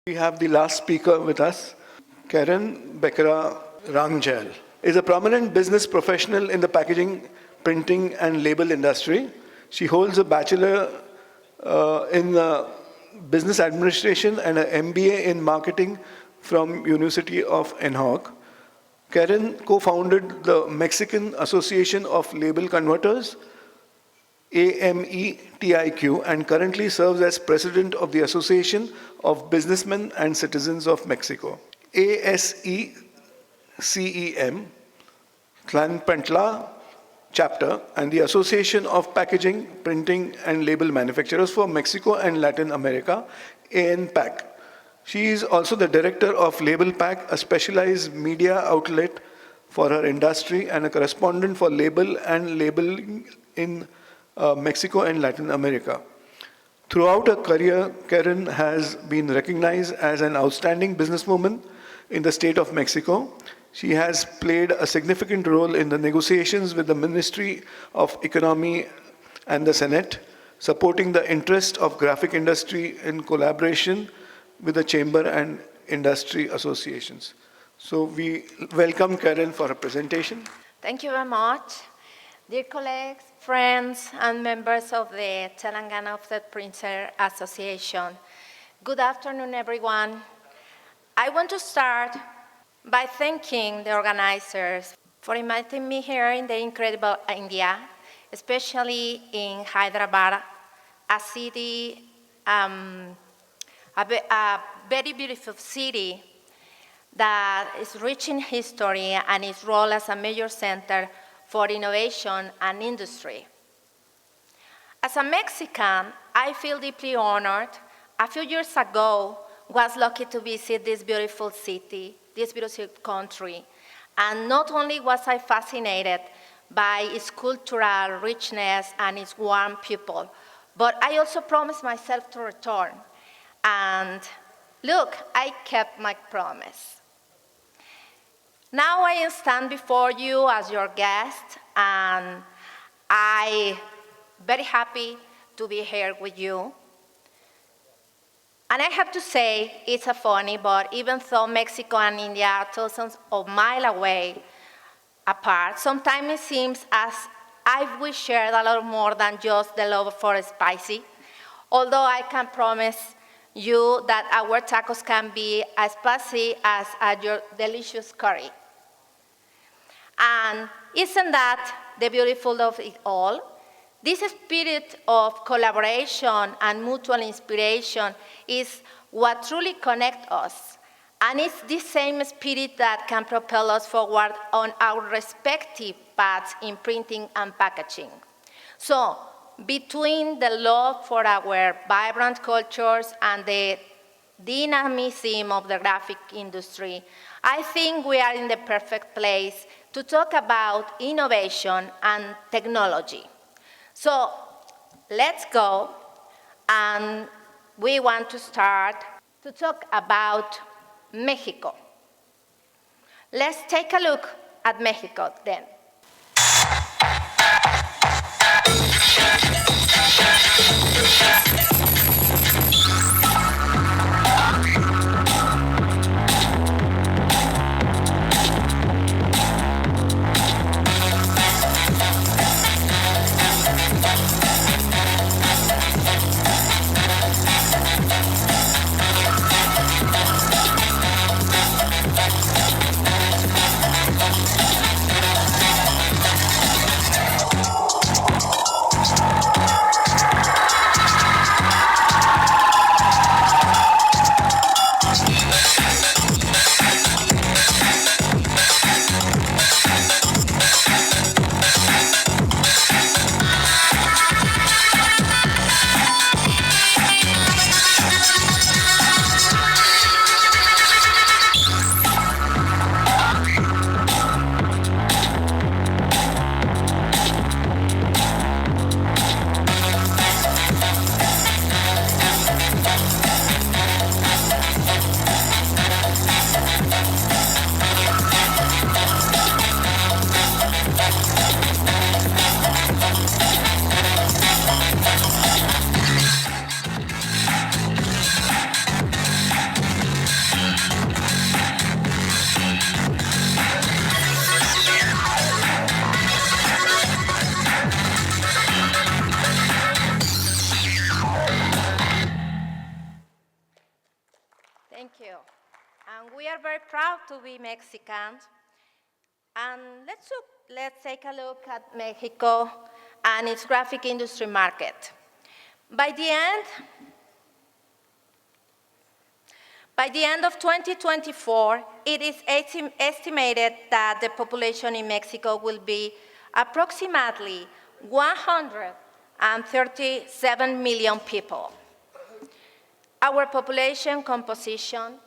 We have the last speaker with us, Karen Becerra Rangel, is a prominent business professional in the packaging, printing, and label industry. She holds a bachelor in business administration and an MBA in marketing from University of Enoch. Karen co-founded the Mexican Association of Label Converters, AMETIQ, and currently serves as president of the Association of Businessmen and Citizens of Mexico, ASECEM, Tlanepantla chapter, and the Association of Packaging, Printing, and Label Manufacturers for Mexico and Latin America, ANPAC. She is also the director of Label Pack, a specialized media outlet for her industry, and a correspondent for label and labeling in Mexico and Latin America. Throughout her career, Karen has been recognized as an outstanding businesswoman in the state of Mexico. She has played a significant role in the negotiations with the Ministry of Economy and the Senate, supporting the interest of graphic industry in collaboration with the chamber and industry associations. So we welcome Karen for her presentation. Thank you very much. Dear colleagues, friends, and members of the Telangana Offset Printer Association, good afternoon, everyone. I want to start by thanking the organizers for inviting me here in the incredible India, especially in Hyderabad, a city, a very beautiful city that is rich in history and its role as a major center for innovation and industry. As a Mexican, I feel deeply honored. A few years ago, was lucky to visit this beautiful city, this beautiful country, and not only was I fascinated by its cultural richness and its warm people, but I also promised myself to return. And look, I kept my promise. Now I stand before you as your guest, and I'm very happy to be here with you. And I have to say, it's a funny, but even though Mexico and India are thousands of miles away apart, sometimes it seems as if we shared a lot more than just the love for spicy. Although I can promise you that our tacos can be as spicy as your delicious curry. And isn't that the beautiful of it all? This spirit of collaboration and mutual inspiration is what truly connects us. And it's this same spirit that can propel us forward on our respective paths in printing and packaging. So, between the love for our vibrant cultures and the dynamism of the graphic industry, I think we are in the perfect place to talk about innovation and technology. So let's go, and we want to start to talk about Mexico. Let's take a look at Mexico then. proud to be Mexicans. And let's take a look at Mexico and its graphic industry market. By the end of 2024, it is estimated that the population in Mexico will be approximately 137 million people. Our population composition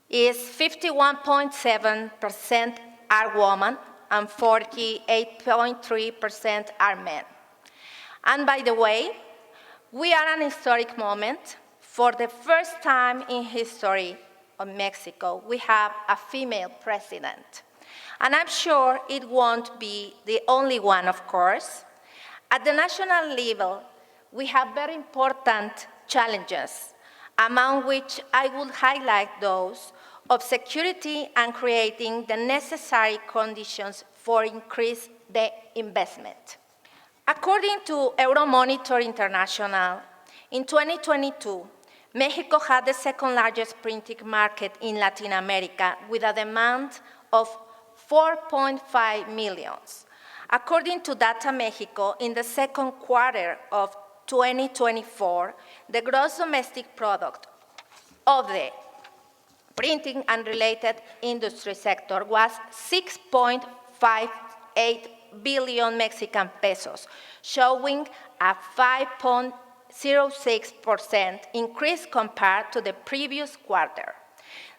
is 51.7% are women and 48.3% are men. And by the way, we are at an historic moment. For the first time in history of Mexico, we have a female president. And I'm sure it won't be the only one, of course. At the national level, we have very important challenges, among which I would highlight those of security and creating the necessary conditions for increased investment. According to Euromonitor International, in 2022, Mexico had the second largest printing market in Latin America with a demand of 4.5 million. According to Data Mexico, in the second quarter of 2024, the gross domestic product of the printing and related industry sector was 6.58 billion Mexican pesos, showing a 5.06% increase compared to the previous quarter.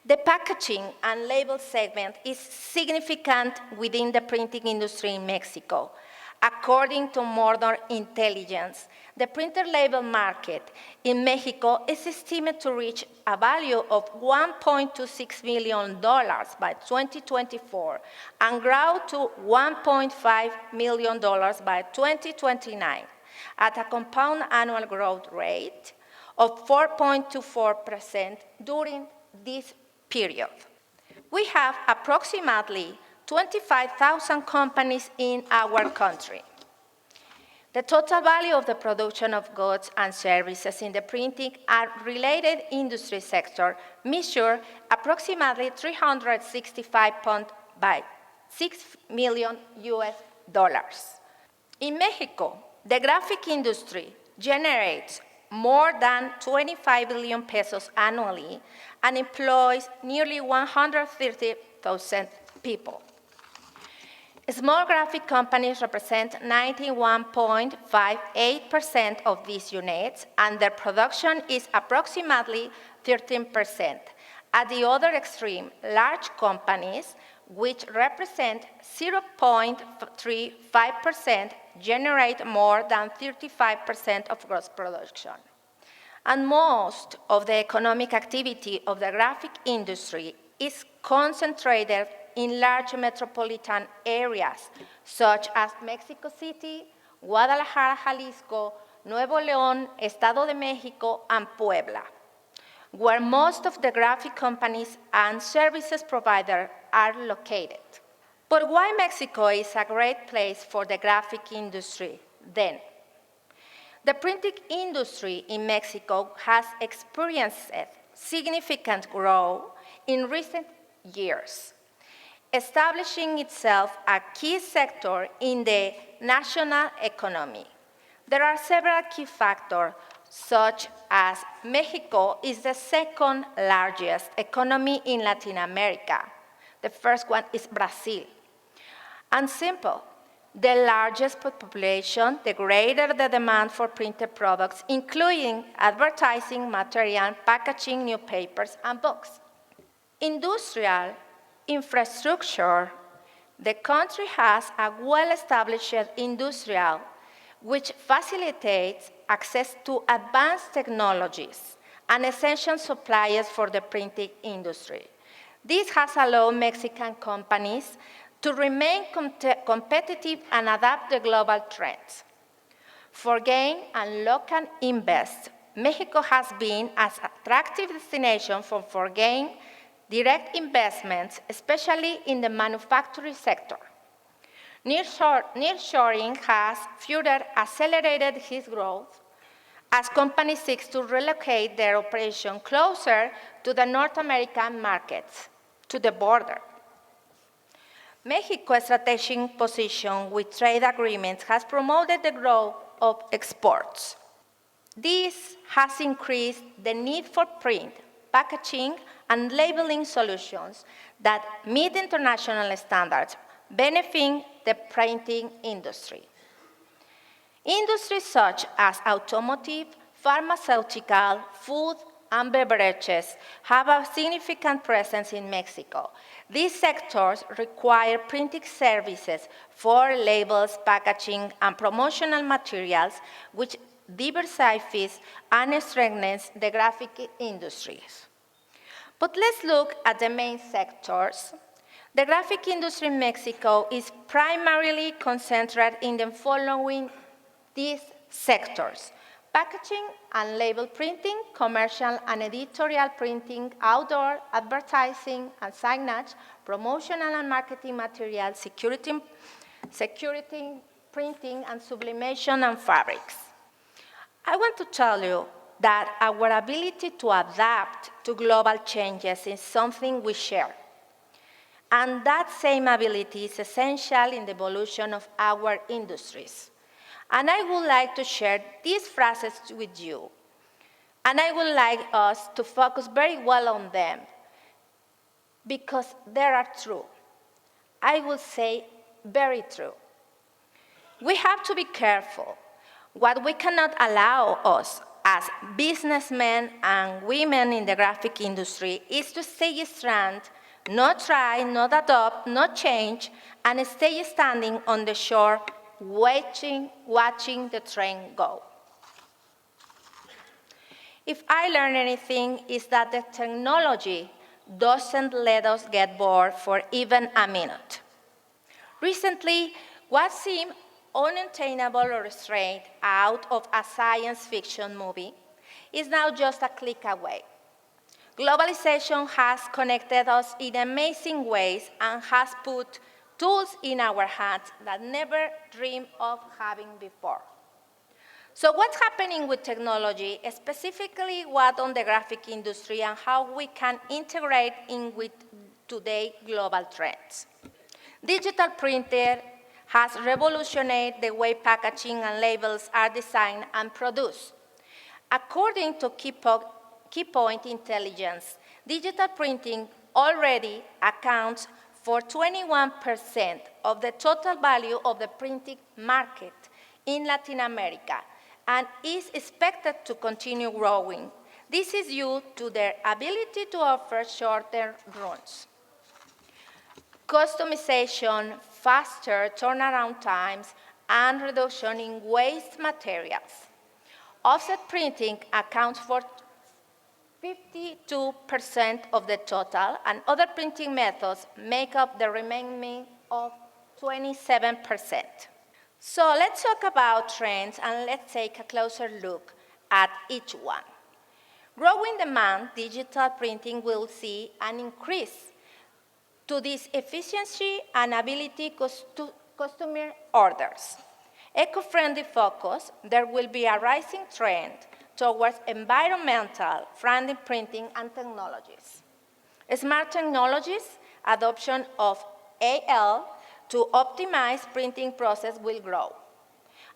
The packaging and label segment is significant within the printing industry in Mexico. According to Modern Intelligence, the printer label market in Mexico is estimated to reach a value of $1.26 million by 2024 and grow to $1.5 million by 2029 at a compound annual growth rate of 4.24% during this period. We have approximately 25,000 companies in our country. The total value of the production of goods and services in the printing and related industry sector measure approximately $365.6 million. In Mexico, the graphic industry generates more than 25 billion pesos annually and employs nearly 130,000 people. Small graphic companies represent 91.58% of these units, and their production is approximately 13%. At the other extreme, large companies, which represent 0.35%, generate more than 35% of gross production. And most of the economic activity of the graphic industry is concentrated in large metropolitan areas, such as Mexico City, Guadalajara, Jalisco, Nuevo León, Estado de Mexico, and Puebla, where most of the graphic companies and services providers are located. But why Mexico is a great place for the graphic industry then? The printing industry in Mexico has experienced significant growth in recent years, establishing itself a key sector in the national economy. There are several key factors, such as Mexico is the second largest economy in Latin America. The first one is Brazil. And simple, the largest population, the greater the demand for printed products, including advertising, material, packaging, newspapers, and books. Industrial infrastructure. The country has a well-established industrial which facilitates access to advanced technologies and essential suppliers for the printing industry. This has allowed Mexican companies to remain competitive and adapt to global trends. Foreign and local investment, Mexico has been an attractive destination for foreign direct investments, especially in the manufacturing sector. Nearshoring has further accelerated its growth as companies seek to relocate their operation closer to the North American markets. to the border. Mexico's strategic position with trade agreements has promoted the growth of exports. This has increased the need for print, packaging, and labeling solutions that meet international standards, benefiting the printing industry. Industries such as automotive, pharmaceutical, food, and beverages have a significant presence in Mexico. These sectors require printing services for labels, packaging, and promotional materials, which diversifies and strengthens the graphic industries. But let's look at the main sectors. The graphic industry in Mexico is primarily concentrated in the following these sectors: packaging and label printing, commercial and editorial printing, outdoor advertising and signage, promotional and marketing materials, security printing, and sublimation and fabrics. I want to tell you that our ability to adapt to global changes is something we share. And that same ability is essential in the evolution of our industries. And I would like to share these phrases with you. And I would like us to focus very well on them because they are true. I will say very true. We have to be careful. What we cannot allow us as businessmen and women in the graphic industry is to stay stranded, not try, not adopt, not change, and stay standing on the shore watching the train go. If I learn anything, is that the technology doesn't let us get bored for even a minute. Recently, what seemed unattainable or straight out of a science fiction movie is now just a click away. Globalization has connected us in amazing ways and has put tools in our hands that never dreamed of having before. So what's happening with technology, specifically what on the graphic industry and how we can integrate in with today's global trends? Digital printer has revolutionized the way packaging and labels are designed and produced. According to Keypoint Intelligence, digital printing already accounts for 21% of the total value of the printing market in Latin America and is expected to continue growing. This is due to their ability to offer shorter runs, customization, faster turnaround times, and reduction in waste materials. Offset printing accounts for 52% of the total, and other printing methods make up the remaining of 27%. So let's talk about trends and let's take a closer look at each one. Growing demand, digital printing will see an increase to this efficiency and ability to customer orders. Eco-friendly focus, there will be a rising trend towards environmental friendly printing and technologies. Smart technologies, adoption of AL to optimize printing process will grow.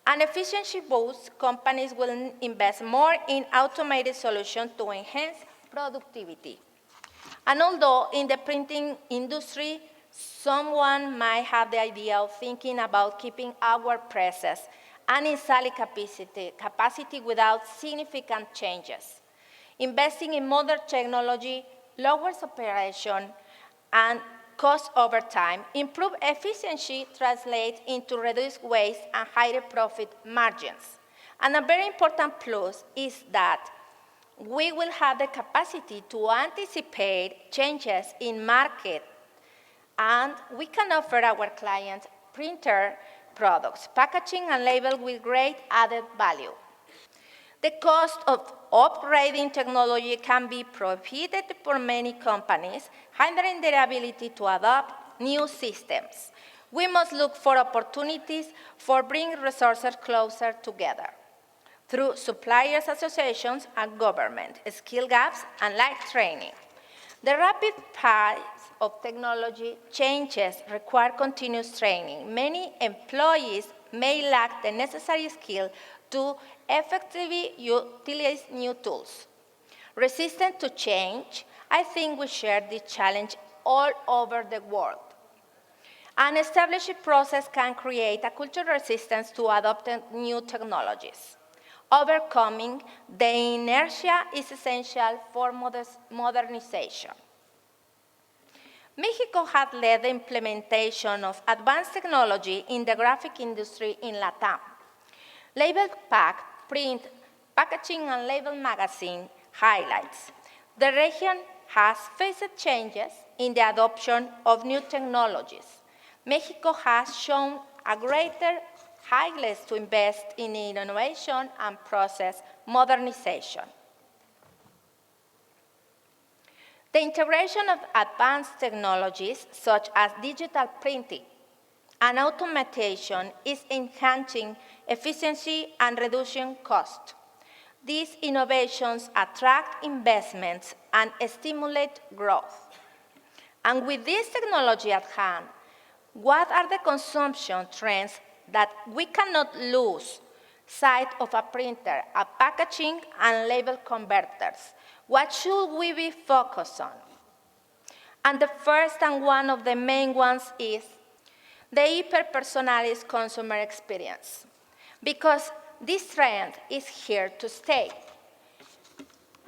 An efficiency boost, companies will invest more in automated solutions to enhance productivity. And although in the printing industry, someone might have the idea of thinking about keeping our presses and installing capacity without significant changes. Investing in modern technology lowers operation and cost over time. Improved efficiency translates into reduced waste and higher profit margins. And a very important plus is that we will have the capacity to anticipate changes in market, and we can offer our clients printer products, packaging and label with great added value. The cost of upgrading technology can be prohibitive for many companies, hindering their ability to adopt new systems. We must look for opportunities for bringing resources closer together through suppliers associations and government, skill gaps, and life training. The rapid pace of technology changes require continuous training. Many employees may lack the necessary skill to effectively utilize new tools. Resistant to change, I think we share this challenge all over the world. An established process can create a cultural resistance to adopting new technologies. Overcoming the inertia is essential for modernization. Mexico has led the implementation of advanced technology in the graphic industry in LATAM. Label pack, print, packaging, and label magazine highlights. The region has faced changes in the adoption of new technologies. Mexico has shown a greater willingness to invest in innovation and process modernization. The integration of advanced technologies such as digital printing and automation is enhancing efficiency and reducing cost. These innovations attract investments and stimulate growth. And with this technology at hand, what are the consumption trends that we cannot lose sight of? A printer, a packaging, and label converters? What should we be focused on? And the first and one of the main ones is the hyper-personalized consumer experience, because this trend is here to stay.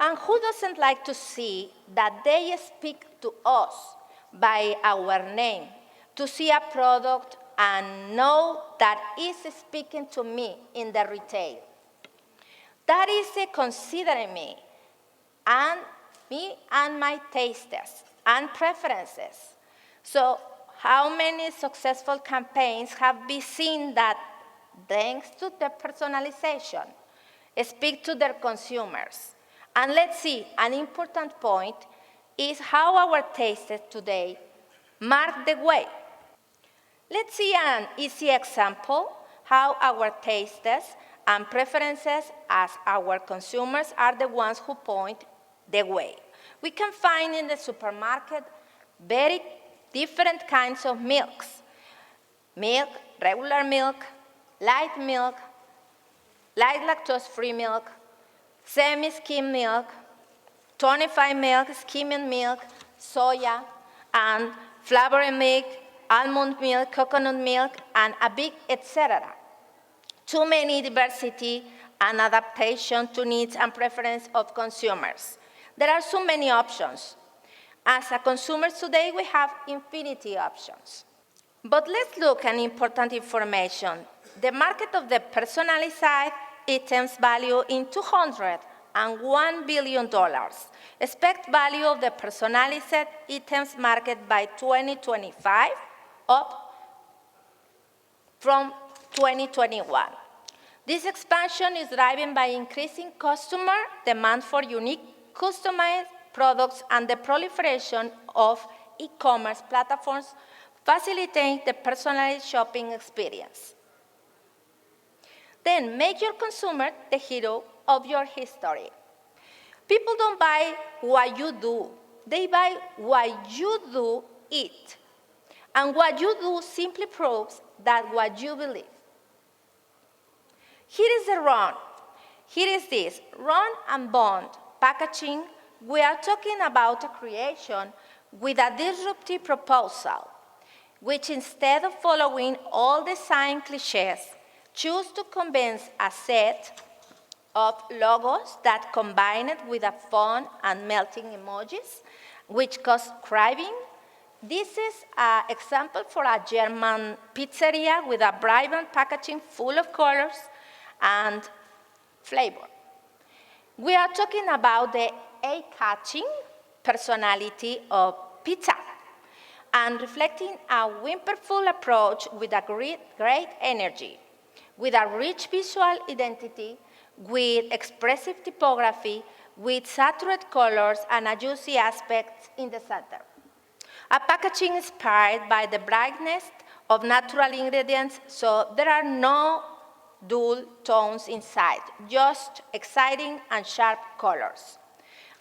And who doesn't like to see that they speak to us by our name, to see a product and know that it's speaking to me in the retail? That is considering me and my tastes and preferences. So how many successful campaigns have we seen that, thanks to the personalization, speak to their consumers? And let's see, an important point is how our tastes today mark the way. Let's see an easy example how our tastes and preferences as our consumers are the ones who point the way. We can find in the supermarket very different kinds of milks. Milk, regular milk, light lactose-free milk, semi-skim milk, tonified milk, skimmed milk, soya, and flavored milk, almond milk, coconut milk, and a big etc. Too many diversity and adaptation to needs and preference of consumers. There are so many options. As a consumers today, we have infinity options. But let's look at important information. The market of the personalized items value in $201 billion. Expect value of the personalized items market by 2025 up from 2021. This expansion is driven by increasing customer demand for unique, customized products and the proliferation of e-commerce platforms facilitating the personalized shopping experience. Then make your consumer the hero of your history. People don't buy what you do, they buy what you do it. And what you do simply proves that what you believe. Here is the run. Here is this, Run and Bond packaging. We are talking about a creation with a disruptive proposal, which instead of following all design cliches, choose to convince a set of logos that combine it with a fun and melting emojis, which cause craving. This is an example for a German pizzeria with a vibrant packaging full of colors and flavor. We are talking about the eye-catching personality of pizza and reflecting a whimsical approach with a great energy, with a rich visual identity, with expressive typography, with saturated colors and a juicy aspect in the center. A packaging inspired by the brightness of natural ingredients, so there are no dull tones inside, just exciting and sharp colors.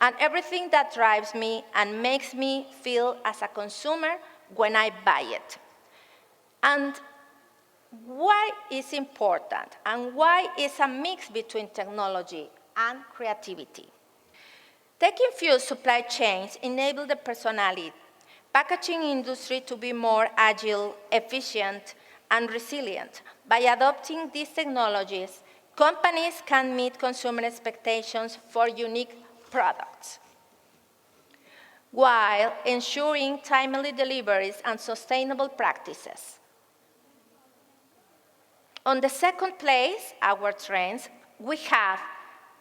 and everything that drives me and makes me feel as a consumer when I buy it. And why is important, and why is a mix between technology and creativity? Tech-infused supply chains enable the personality packaging industry to be more agile, efficient, and resilient. By adopting these technologies, companies can meet consumer expectations for unique products, while ensuring timely deliveries and sustainable practices. On the second place, our trends, we have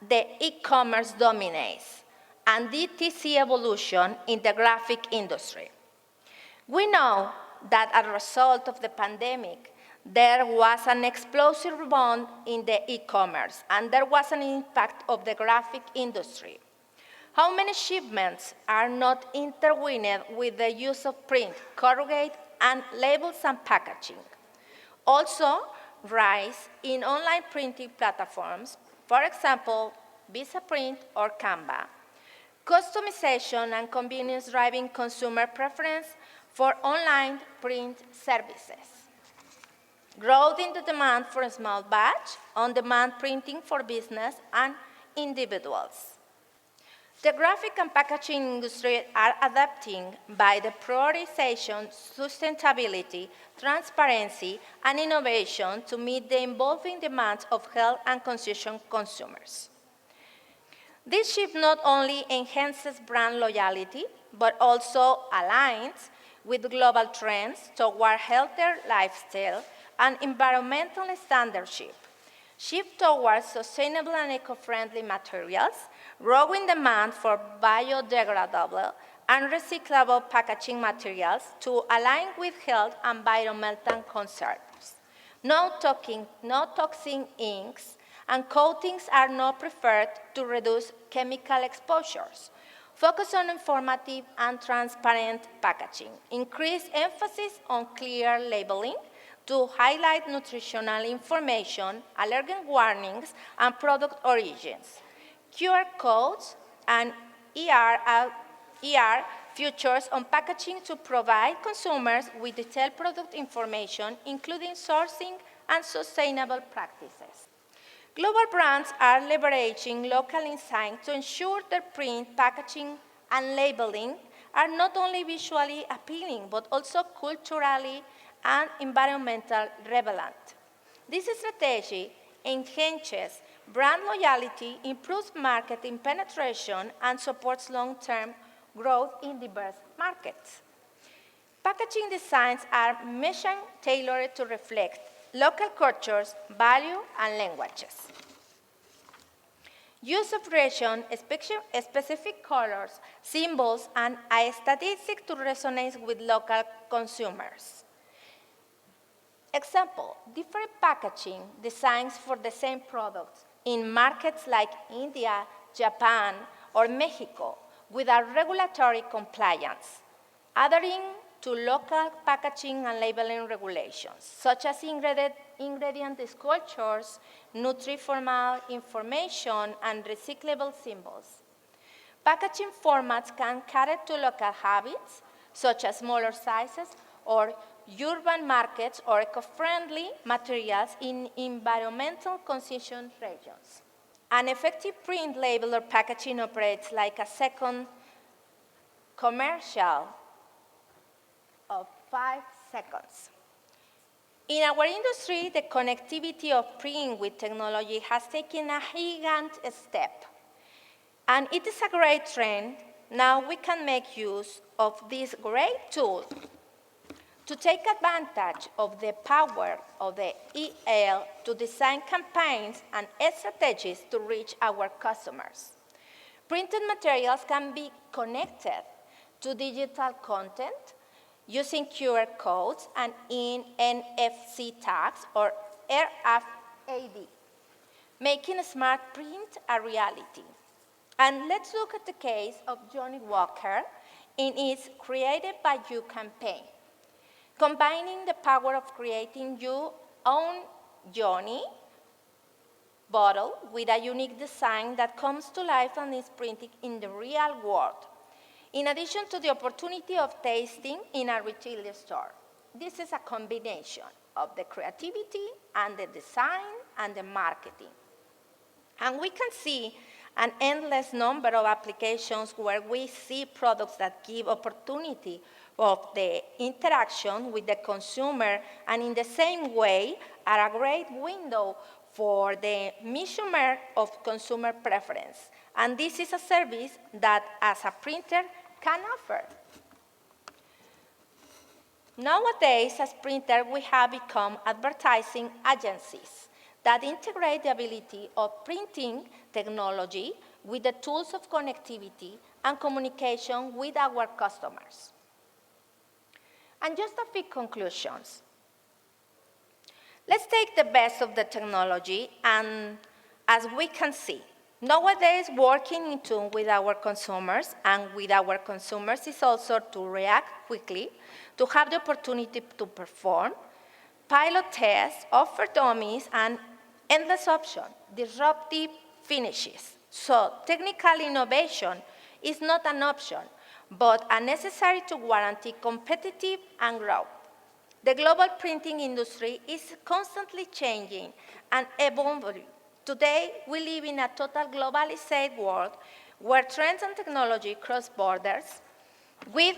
the e-commerce dominates and DTC evolution in the graphic industry. We know that as a result of the pandemic, there was an explosive rebound in the e-commerce, and there was an impact of the graphic industry. How many shipments are not intertwined with the use of print, corrugate, and labels and packaging? Also, rise in online printing platforms, for example, Visaprint or Canva. Customization and convenience driving consumer preference for online print services. Growth in the demand for small batch, on-demand printing for business and individuals. The graphic and packaging industry are adapting by the prioritization, sustainability, transparency, and innovation to meet the evolving demands of health and consumers. This shift not only enhances brand loyalty, but also aligns with global trends toward healthier lifestyle and environmental standardship. Shift towards sustainable and eco-friendly materials, growing demand for biodegradable and recyclable packaging materials to align with health and environmental concerns. No toxic inks and coatings are not preferred to reduce chemical exposures. Focus on informative and transparent packaging. Increase emphasis on clear labeling to highlight nutritional information, allergen warnings, and product origins. QR codes and ER features on packaging to provide consumers with detailed product information, including sourcing and sustainable practices. Global brands are leveraging local insight to ensure their print, packaging, and labeling are not only visually appealing, but also culturally and environmentally relevant. This strategy enhances brand loyalty, improves marketing penetration, and supports long-term growth in diverse markets. Packaging designs are mission-tailored to reflect local cultures, value, and languages. Use of region, specific colors, symbols, and statistics to resonate with local consumers. Example, different packaging designs for the same products in markets like India, Japan, or Mexico without regulatory compliance, adhering to local packaging and labeling regulations, such as ingredient disclosures, Nutriformal information, and recyclable symbols. Packaging formats can cater to local habits, such as smaller sizes or urban markets or eco-friendly materials in environmental conscious regions. An effective print label or packaging operates like a second commercial of 5 seconds. In our industry, the connectivity of print with technology has taken a gigantic step. And it is a great trend. Now we can make use of this great tool to take advantage of the power of the EL to design campaigns and strategies to reach our customers. Printed materials can be connected to digital content using QR codes and NFC tags or RFID, making smart print a reality. And let's look at the case of Johnny Walker in its Created by You campaign, combining the power of creating your own Johnny bottle with a unique design that comes to life and is printed in the real world, in addition to the opportunity of tasting in a retail store. This is a combination of the creativity and the design and the marketing. And we can see an endless number of applications where we see products that give opportunity of the interaction with the consumer, and in the same way are a great window for the measurement of consumer preference. And this is a service that, as a printer, can offer. Nowadays, as printers, we have become advertising agencies that integrate the ability of printing technology with the tools of connectivity and communication with our customers. And just a few conclusions. Let's take the best of the technology, and as we can see, nowadays working in tune with our consumers and with our consumers is also to react quickly, to have the opportunity to perform, pilot tests, offer dummies, and endless options, disruptive finishes. So technical innovation is not an option, but a necessary to guarantee competitive and growth. The global printing industry is constantly changing and evolving. Today, we live in a total globalized world where trends and technology cross borders with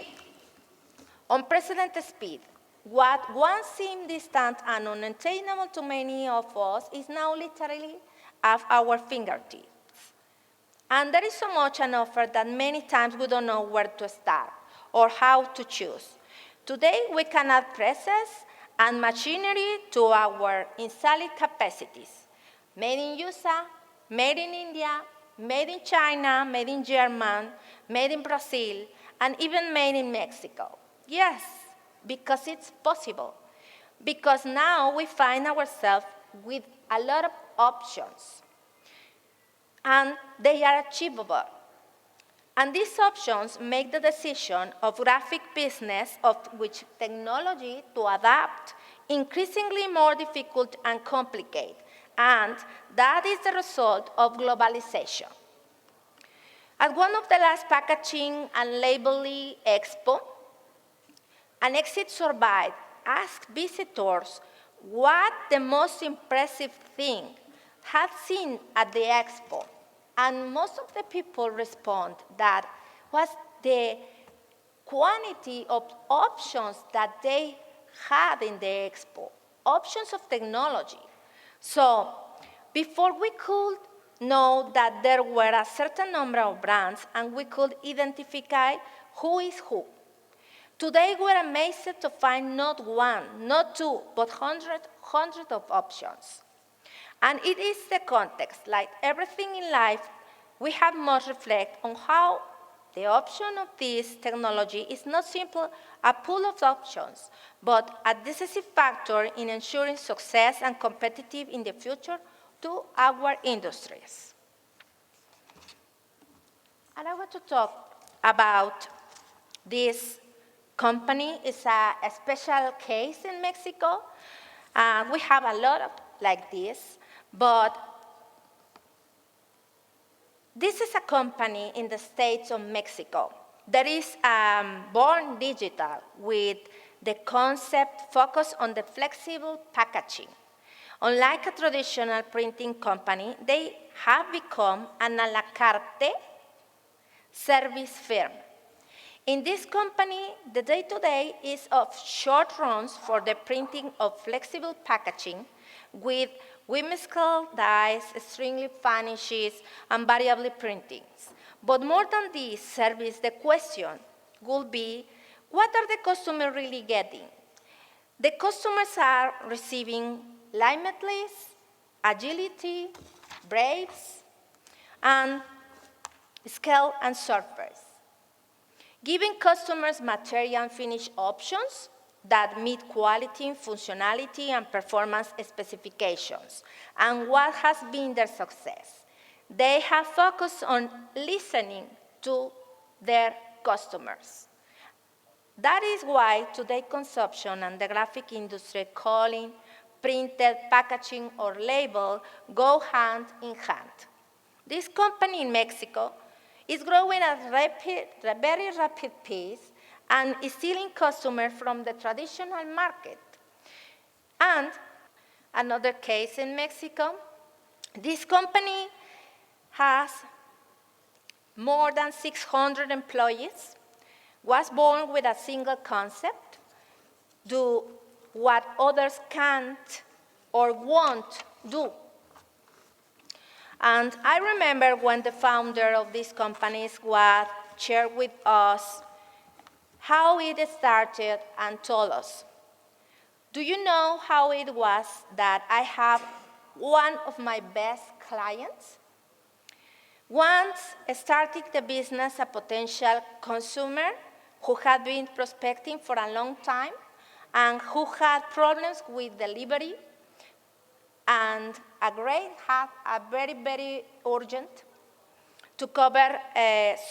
unprecedented speed. What once seemed distant and unattainable to many of us is now literally at our fingertips. And there is so much on offer that many times we don't know where to start or how to choose. Today, we can add presses and machinery to our installed capacities. Made in USA, made in India, made in China, made in Germany, made in Brazil, and even made in Mexico. Yes, because it's possible. Because now we find ourselves with a lot of options, and they are achievable. And these options make the decision of graphic business, of which technology to adapt, increasingly more difficult and complicated. And that is the result of globalization. At one of the last packaging and labeling expo, an exit survey asked visitors what the most impressive thing had seen at the expo. And most of the people respond that was the quantity of options that they had in the expo, options of technology. So before we could know that there were a certain number of brands and we could identify who is who. Today we're amazed to find not one, not two, but hundreds of options. And it is the context, like everything in life, we have must reflect on how the option of this technology is not simply a pool of options, but a decisive factor in ensuring success and competitive in the future to our industries. And I want to talk about this company. It's a special case in Mexico. We have a lot of like this, but this is a company in the states of Mexico that is born digital with the concept focused on the flexible packaging. Unlike a traditional printing company, they have become an a la carte service firm. In this company, the day-to-day is of short runs for the printing of flexible packaging with whimsical dyes, stringly finishes, and variable printings. But more than this service, the question would be, what are the customers really getting? The customers are receiving limitless agility, breaks, and scale and surface, giving customers material and finish options that meet quality, functionality, and performance specifications. And what has been their success? They have focused on listening to their customers. That is why today consumption and the graphic industry calling printed packaging or label go hand in hand. This company in Mexico is growing at a very rapid pace and is stealing customers from the traditional market. And another case in Mexico, this company has more than 600 employees, was born with a single concept: do what others can't or won't do. And I remember when the founder of these companies shared with us how it started and told us, do you know how it was that I have one of my best clients? Once starting the business, a potential consumer who had been prospecting for a long time and who had problems with delivery and had a very, very urgent to cover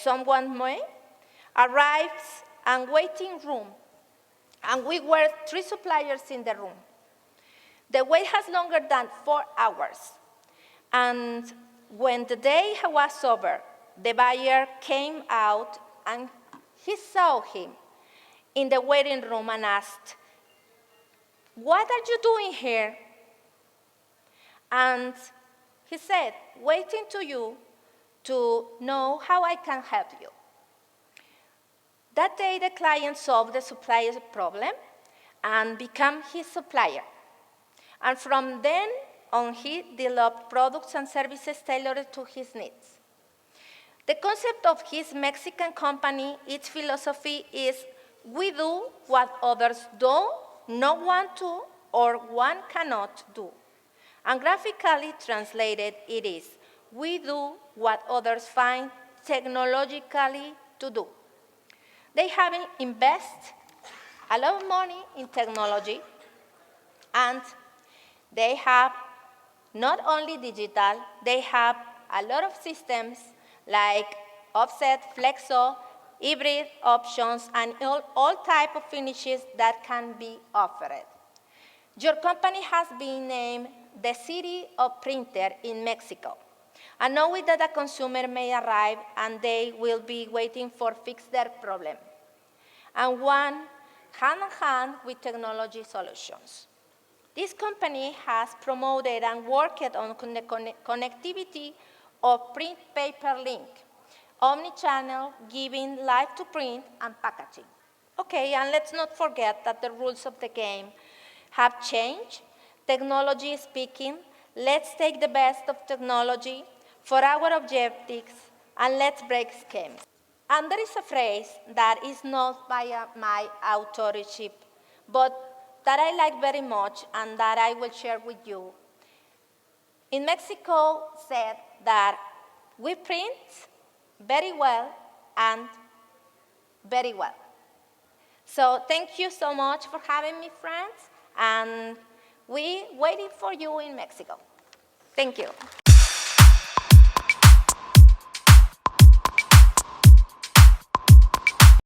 someone more, arrives and waiting room. And we were 3 suppliers in the room. The wait has longer than 4 hours. And when the day was over, the buyer came out and he saw him in the waiting room and asked, "What are you doing here?" And he said, "Waiting to you to know how I can help you." That day, the client solved the supplier's problem and became his supplier. And from then on, he developed products and services tailored to his needs. The concept of his Mexican company, its philosophy is, we do what others do not want to or one cannot do. And graphically translated, it is, we do what others find technologically to do. They have invested a lot of money in technology, and they have not only digital, they have a lot of systems like offset, flexo, hybrid options, and all type of finishes that can be offered. Your company has been named the City of Printer in Mexico. And knowing that a consumer may arrive and they will be waiting for fix their problem. And one hand in hand with technology solutions. This company has promoted and worked on the connectivity of print paper link, omnichannel, giving life to print and packaging. Okay, and let's not forget that the rules of the game have changed. Technology speaking, let's take the best of technology for our objectives and let's break schemes. And there is a phrase that is not by my authorship, but that I like very much and that I will share with you. In Mexico said that we print very well and very well. So thank you so much for having me, friends, and we waiting for you in Mexico. Thank you.